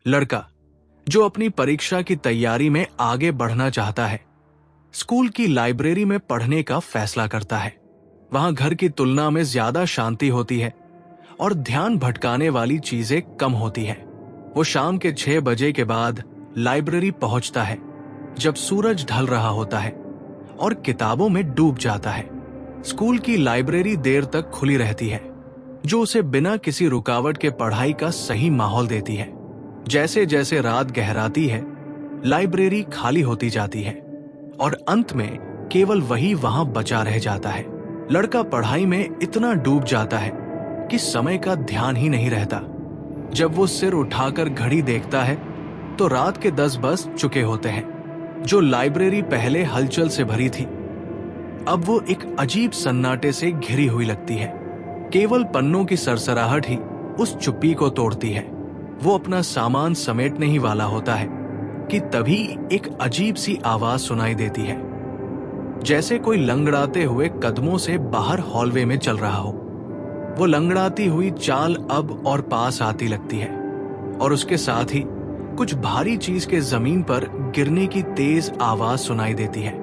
लड़का जो अपनी परीक्षा की तैयारी में आगे बढ़ना चाहता है, स्कूल की लाइब्रेरी में पढ़ने का फैसला करता है। वहां घर की तुलना में ज्यादा शांति होती है और ध्यान भटकाने वाली चीजें कम होती हैं। वो शाम के 6 बजे के बाद लाइब्रेरी पहुंचता है, जब सूरज ढल रहा होता है और किताबों में डूब जाता है। स्कूल की लाइब्रेरी देर तक खुली रहती है, जो उसे बिना किसी रुकावट के पढ़ाई का सही माहौल देती है। जैसे जैसे रात गहराती है, लाइब्रेरी खाली होती जाती है और अंत में केवल वही वहां बचा रह जाता है। लड़का पढ़ाई में इतना डूब जाता है कि समय का ध्यान ही नहीं रहता। जब वो सिर उठाकर घड़ी देखता है तो रात के 10 बज चुके होते हैं। जो लाइब्रेरी पहले हलचल से भरी थी, अब वो एक अजीब सन्नाटे से घिरी हुई लगती है। केवल पन्नों की सरसराहट ही उस चुप्पी को तोड़ती है। वो अपना सामान समेटने ही वाला होता है कि तभी एक अजीब सी आवाज सुनाई देती है, जैसे कोई लंगड़ाते हुए कदमों से बाहर हॉलवे में चल रहा हो। वो लंगड़ाती हुई चाल अब और पास आती लगती है और उसके साथ ही कुछ भारी चीज के जमीन पर गिरने की तेज आवाज सुनाई देती है।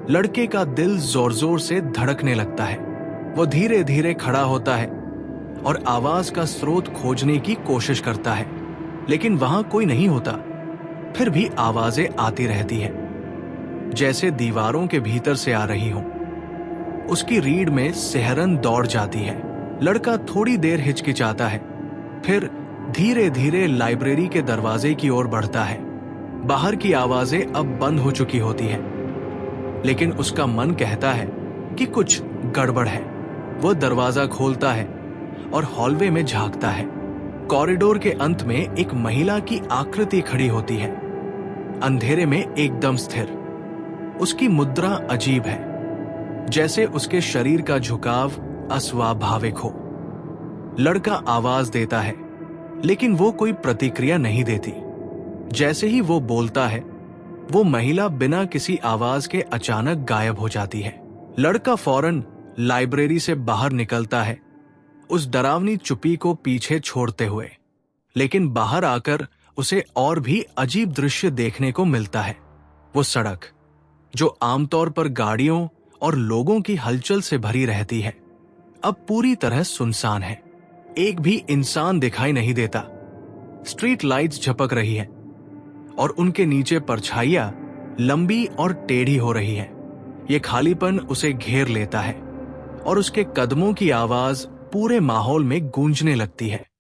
लड़के का दिल जोर जोर से धड़कने लगता है। वो धीरे धीरे खड़ा होता है और आवाज का स्रोत खोजने की कोशिश करता है, लेकिन वहां कोई नहीं होता। फिर भी आवाजें आती रहती हैं, जैसे दीवारों के भीतर से आ रही हों। उसकी रीढ़ में सिहरन दौड़ जाती है। लड़का थोड़ी देर हिचकिचाता है, फिर धीरे धीरे लाइब्रेरी के दरवाजे की ओर बढ़ता है। बाहर की आवाजें अब बंद हो चुकी होती हैं, लेकिन उसका मन कहता है कि कुछ गड़बड़ है। वो दरवाजा खोलता है और हॉलवे में झांकता है। कॉरिडोर के अंत में एक महिला की आकृति खड़ी होती है, अंधेरे में एकदम स्थिर। उसकी मुद्रा अजीब है, जैसे उसके शरीर का झुकाव अस्वाभाविक हो। लड़का आवाज देता है, लेकिन वो कोई प्रतिक्रिया नहीं देती। जैसे ही वो बोलता है, वो महिला बिना किसी आवाज के अचानक गायब हो जाती है। लड़का फौरन लाइब्रेरी से बाहर निकलता है, उस डरावनी चुप्पी को पीछे छोड़ते हुए। लेकिन बाहर आकर उसे और भी अजीब दृश्य देखने को मिलता है। वो सड़क, जो आमतौर पर गाड़ियों और लोगों की हलचल से भरी रहती है, अब पूरी तरह सुनसान है। एक भी इंसान दिखाई नहीं देता। स्ट्रीट लाइट्स झपक रही है और उनके नीचे परछाइयां लंबी और टेढ़ी हो रही है। ये खालीपन उसे घेर लेता है और उसके कदमों की आवाज पूरे माहौल में गूंजने लगती है।